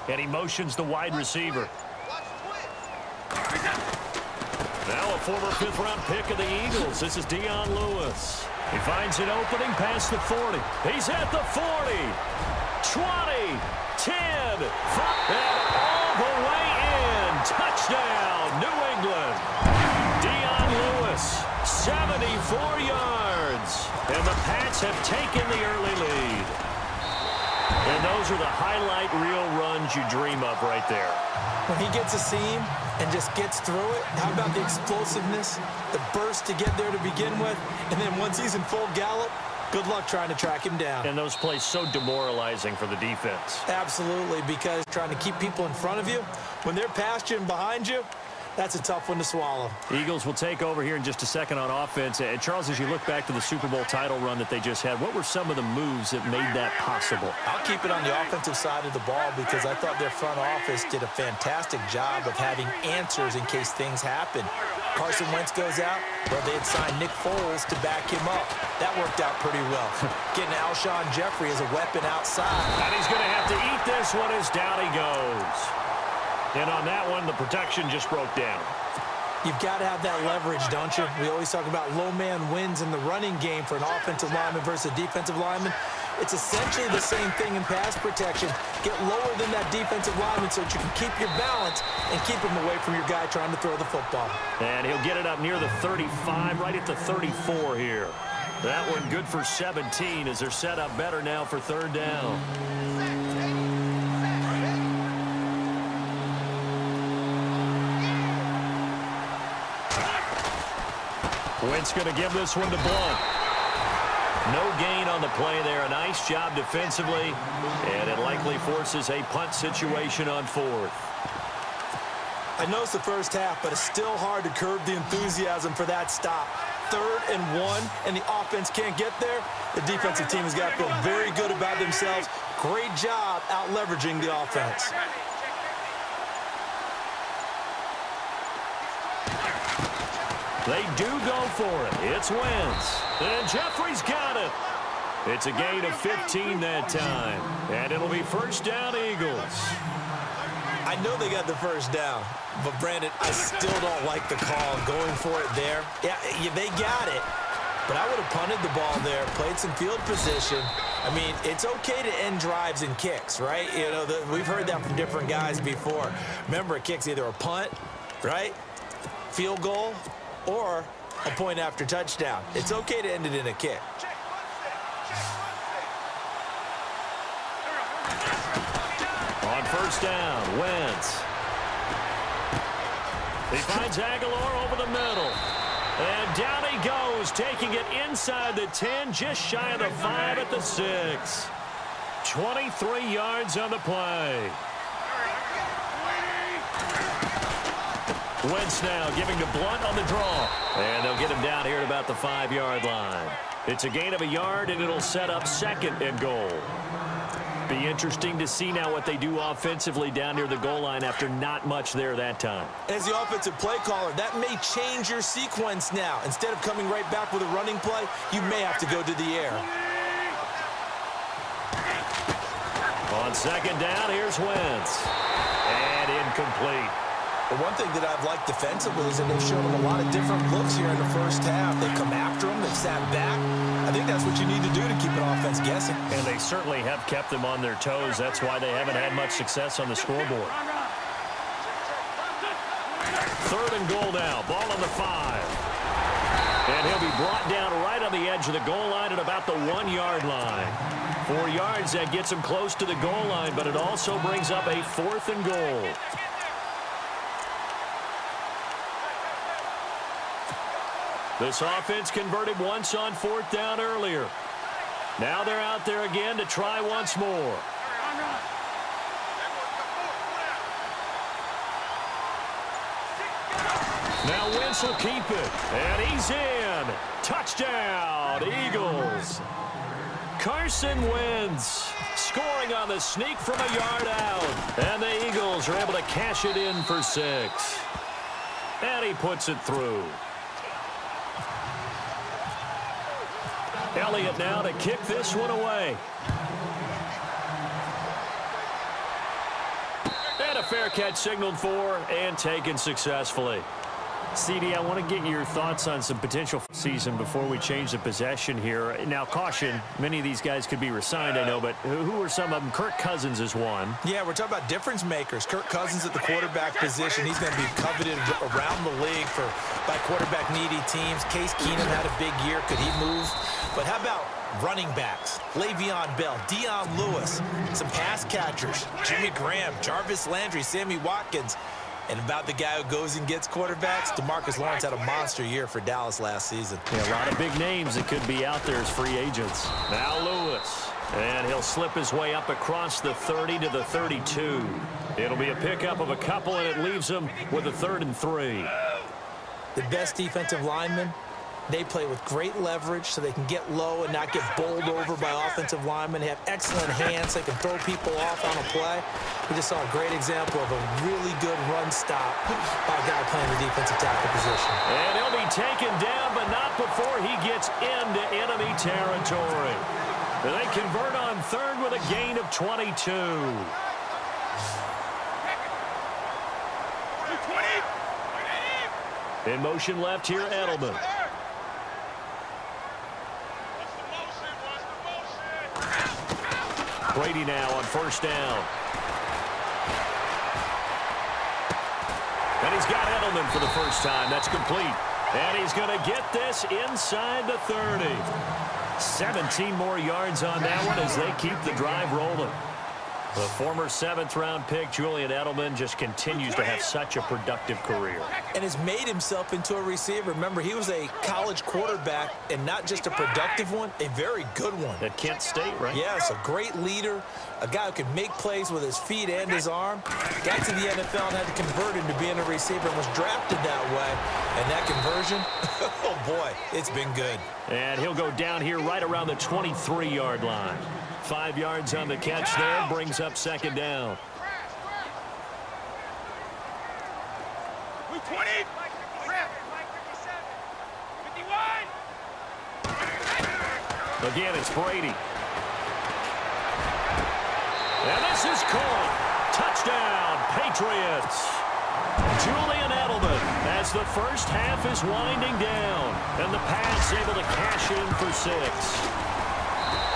And he motions the wide receiver. Now a former fifth-round pick of the Eagles. This is Dion Lewis. He finds an opening past the 40. He's at the 40. 20. 10. 5. And all the way in. Touchdown, New England. Dion Lewis, 74 yards. And the Pats have taken the early lead. And those are the highlight reel runs you dream of right there. When he gets a seam and just gets through it, how about the explosiveness, the burst to get there to begin with, and then once he's in full gallop, good luck trying to track him down. And those plays so demoralizing for the defense. Absolutely, because trying to keep people in front of you, when they're past you and behind you, that's a tough one to swallow. Eagles will take over here in just a second on offense. And Charles, as you look back to the Super Bowl title run that they just had, what were some of the moves that made that possible? I'll keep it on the offensive side of the ball because I thought their front office did a fantastic job of having answers in case things happen. Carson Wentz goes out, well, they had signed Nick Foles to back him up. That worked out pretty well. Getting Alshon Jeffrey as a weapon outside. And he's going to have to eat this one as down he goes. And on that one, the protection just broke down. You've got to have that leverage, don't you? We always talk about low man wins in the running game for an offensive lineman versus a defensive lineman. It's essentially the same thing in pass protection. Get lower than that defensive lineman so that you can keep your balance and keep him away from your guy trying to throw the football. And he'll get it up near the 35, right at the 34 here. That one good for 17 as they're set up better now for third down. Wentz going to give this one to Blunt. No gain on the play there. A nice job defensively. And it likely forces a punt situation on fourth. I know it's the first half, but it's still hard to curb the enthusiasm for that stop. 3rd and 1, and the offense can't get there. The defensive team has got to feel very good about themselves. Great job out-leveraging the offense. They do go for it. It's Wentz. And Jeffrey's got it. It's a gain of 15 that time. And it'll be first down, Eagles. I know they got the first down, but Brandon, I still don't like the call going for it there. Yeah, they got it, but I would have punted the ball there, played some field position. I mean, it's okay to end drives and kicks, right? You know, we've heard that from different guys before. Remember, a kick's either a punt, right, field goal, or a point after touchdown. It's okay to end it in a kick. On first down, Wentz. He finds Aguilar over the middle. And down he goes, taking it inside the 10, just shy of the 5 at the 6. 23 yards on the play. Wentz now giving to Blunt on the draw. And they'll get him down here at about the 5-yard line. It's a gain of a yard, and it'll set up 2nd and goal. Be interesting to see now what they do offensively down near the goal line after not much there that time. As the offensive play caller, that may change your sequence now. Instead of coming right back with a running play, you may have to go to the air. On 2nd down, here's Wentz. And incomplete. The one thing that I've liked defensively is that they've shown them a lot of different looks here in the first half. They come after them, they've sat back. I think that's what you need to do to keep an offense guessing. And they certainly have kept them on their toes. That's why they haven't had much success on the scoreboard. 3rd and goal now. Ball on the 5. And he'll be brought down right on the edge of the goal line at about the 1-yard line. 4 yards, that gets him close to the goal line, but it also brings up a 4th and goal. This offense converted once on 4th down earlier. Now they're out there again to try once more. Now Wentz will keep it. And he's in. Touchdown, Eagles. Carson Wentz scoring on the sneak from a yard out. And the Eagles are able to cash it in for 6. And he puts it through. Elliott now to kick this one away. And a fair catch signaled for and taken successfully. CD, I want to get your thoughts on some potential season before we change the possession here. Now, caution, many of these guys could be resigned, I know, but who are some of them? Kirk Cousins is one. Yeah, we're talking about difference makers. Kirk Cousins at the quarterback position. He's going to be coveted around the league by quarterback-needy teams. Case Keenum had a big year. Could he move? But how about running backs? Le'Veon Bell, Dion Lewis, some pass catchers, Jimmy Graham, Jarvis Landry, Sammy Watkins. And about the guy who goes and gets quarterbacks, DeMarcus Lawrence had a monster year for Dallas last season. Yeah, a lot of big names that could be out there as free agents. Now Lewis. And he'll slip his way up across the 30 to the 32. It'll be a pickup of a couple, and it leaves him with a 3rd and 3. The best defensive linemen, they play with great leverage so they can get low and not get bowled over by offensive linemen. They have excellent hands. They can throw people off on a play. We just saw a great example of a really good run stop by a guy playing the defensive tackle position. And he'll be taken down, but not before he gets into enemy territory. They convert on 3rd with a gain of 22. In motion left here, Edelman. Brady now on 1st down. And he's got Edelman for the first time. That's complete. And he's going to get this inside the 30. 17 more yards on that one as they keep the drive rolling. The former 7th-round pick, Julian Edelman, just continues to have such a productive career. And has made himself into a receiver. Remember, he was a college quarterback, and not just a productive one, a very good one. At Kent State, right? Yes, a great leader, a guy who could make plays with his feet and his arm. Got to the NFL and had to convert into being a receiver and was drafted that way. And that conversion, oh boy, it's been good. And he'll go down here right around the 23-yard line. 5 yards on the catch there, brings up 2nd down. Again, it's Brady. And this is caught. Touchdown, Patriots. Julian Edelman, as the first half is winding down, and the Pats able to cash in for 6.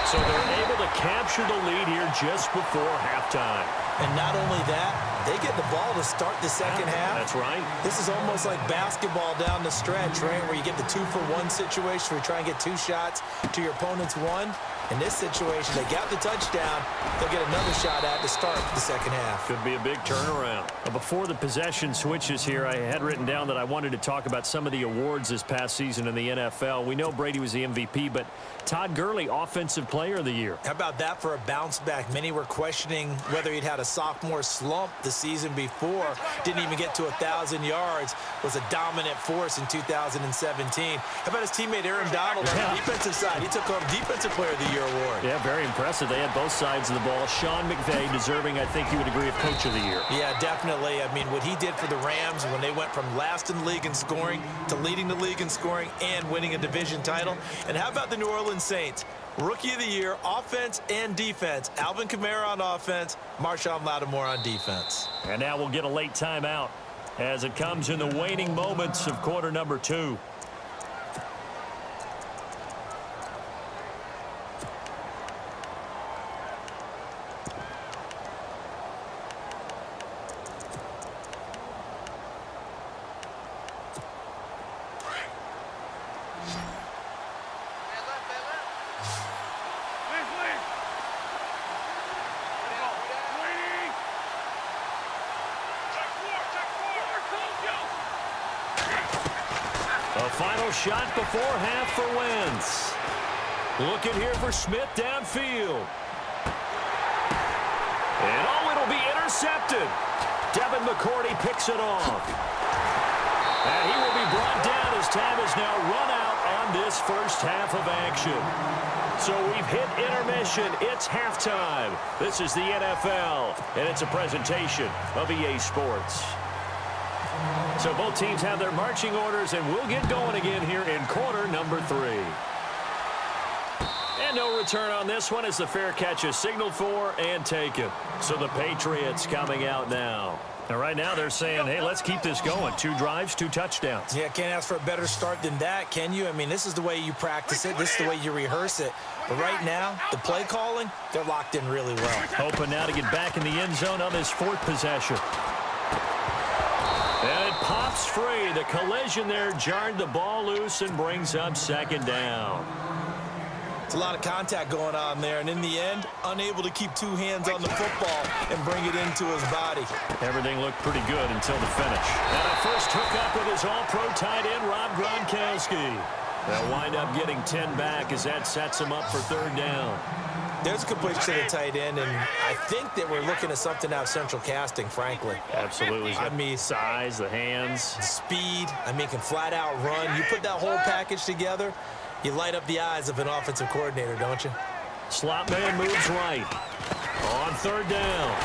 So they're able to capture the lead here just before halftime. And not only that, they get the ball to start the second half. That's right. This is almost like basketball down the stretch, right, where you get the 2-for-1 situation where you try and get 2 shots to your opponent's 1. In this situation, they got the touchdown. They'll get another shot at to start the second half. Could be a big turnaround. Before the possession switches here, I had written down that I wanted to talk about some of the awards this past season in the NFL. We know Brady was the MVP, but Todd Gurley, Offensive Player of the Year. How about that for a bounce back? Many were questioning whether he'd had a sophomore slump the season before. Didn't even get to 1,000 yards. Was a dominant force in 2017. How about his teammate Aaron Donald on the defensive side? He took home Defensive Player of the Year award. Yeah, very impressive. They had both sides of the ball. Sean McVay deserving, I think you would agree, of Coach of the Year. Yeah, definitely. I mean, what he did for the Rams when they went from last in the league in scoring to leading the league in scoring and winning a division title. And how about the New Orleans Saints? Rookie of the Year, offense and defense. Alvin Kamara on offense, Marshawn Lattimore on defense. And now we'll get a late timeout as it comes in the waning moments of quarter number 2. A final shot before half for Wentz. Looking here for Smith downfield. And oh, it'll be intercepted. Devin McCourty picks it off. And he will be brought down as time is now run out on this first half of action. So we've hit intermission. It's halftime. This is the NFL, and it's a presentation of EA Sports. So both teams have their marching orders, and we'll get going again here in quarter number 3. And no return on this one as the fair catch is signaled for and taken. So the Patriots coming out now. Now, right now they're saying, hey, let's keep this going. 2 drives, 2 touchdowns. Yeah, can't ask for a better start than that, can you? I mean, this is the way you practice it. This is the way you rehearse it. But right now, the play calling, they're locked in really well. Hoping now to get back in the end zone on this 4th possession. And it pops free. The collision there jarred the ball loose and brings up 2nd down. It's a lot of contact going on there, and in the end, unable to keep 2 hands on the football and bring it into his body. Everything looked pretty good until the finish. And a first hookup with his all-pro tight end, Rob Gronkowski. They'll wind up getting 10 back as that sets him up for 3rd down. There's a completion to the tight end, and I think that we're looking at something out of central casting, frankly. Absolutely. I mean, size, the hands. Speed. I mean, can flat out run. You put that whole package together, you light up the eyes of an offensive coordinator, don't you? Slot man moves right. On 3rd down,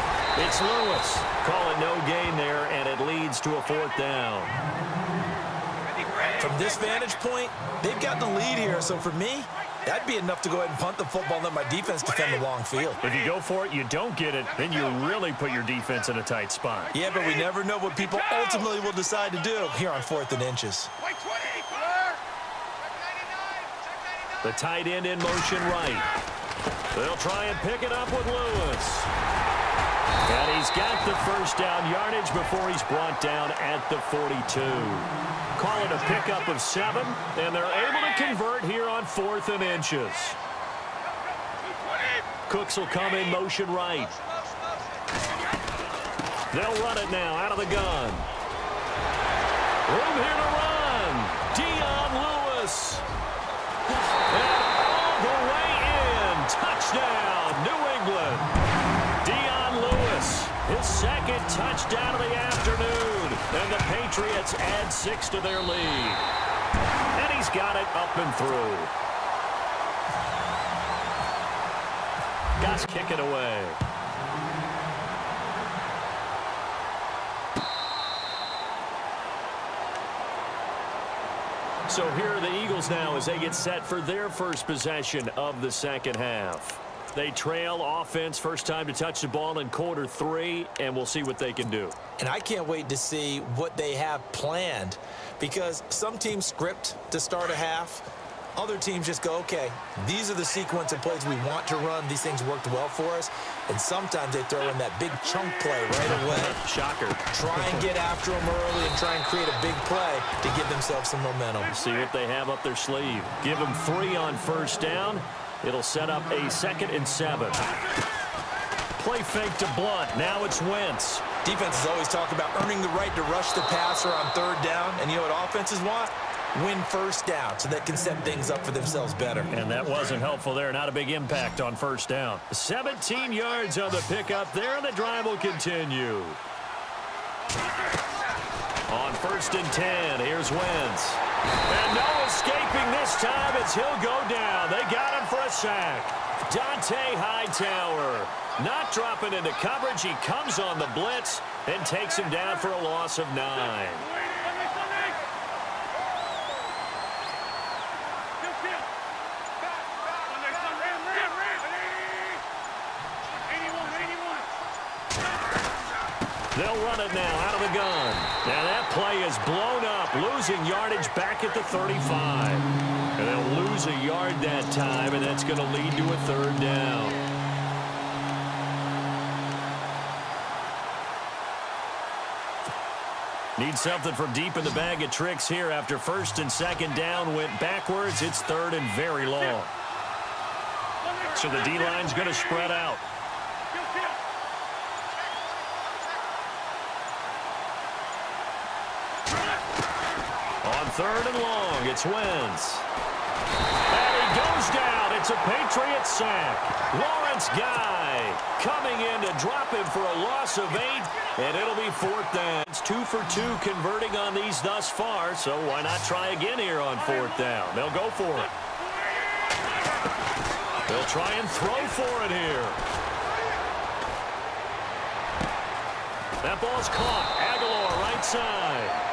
it's Lewis. Call it no gain there, and it leads to a 4th down. From this vantage point, they've got the lead here, so for me, that'd be enough to go ahead and punt the football and let my defense defend the long field. If you go for it, you don't get it, then you really put your defense in a tight spot. Yeah, but we never know what people ultimately will decide to do here on 4th and inches. The tight end in motion right. They'll try and pick it up with Lewis. And he's got the first down yardage before he's brought down at the 42. Call it a pickup of 7, and they're able to convert here on 4th and inches. Cooks will come in motion right. They'll run it now out of the gun. Room here to run. Lewis. And all the way in. Touchdown, New England. Lewis, his 2nd touchdown of the afternoon. And the Patriots add 6 to their lead. And he's got it up and through. Gus kick it away. So here are the Eagles now as they get set for their first possession of the 2nd half. They trail offense, first time to touch the ball in quarter 3, and we'll see what they can do. And I can't wait to see what they have planned, because some teams script to start a half. Other teams just go, okay, these are the sequence of plays we want to run. These things worked well for us. And sometimes they throw in that big chunk play right away. Shocker. Try and get after them early and try and create a big play to give themselves some momentum. See what they have up their sleeve. Give them 3 on first down. It'll set up a 2nd and 7. Play fake to Blunt. Now it's Wentz. Defenses always talk about earning the right to rush the passer on 3rd down. And you know what offenses want? Win first down so they can set things up for themselves better. And that wasn't helpful there. Not a big impact on first down. 17 yards on the pickup there, and the drive will continue. On 1st and 10, here's Wentz. And no escaping this time as he'll go down. They got him for a sack. Dante Hightower not dropping into coverage. He comes on the blitz and takes him down for a loss of 9. They'll run it now out of the gun. Now that play is blown up, losing yardage back at the 35. And they'll lose a yard that time, and that's going to lead to a 3rd down. Need something from deep in the bag of tricks here after 1st and 2nd down went backwards. It's 3rd and very long. So the D-line's going to spread out. On 3rd and long, it's Wentz. And he goes down. It's a Patriots sack. Lawrence Guy coming in to drop him for a loss of 8, and it'll be 4th down. It's 2 for 2 converting on these thus far, so why not try again here on 4th down? They'll go for it. They'll try and throw for it here. That ball's caught. Aguilar right side.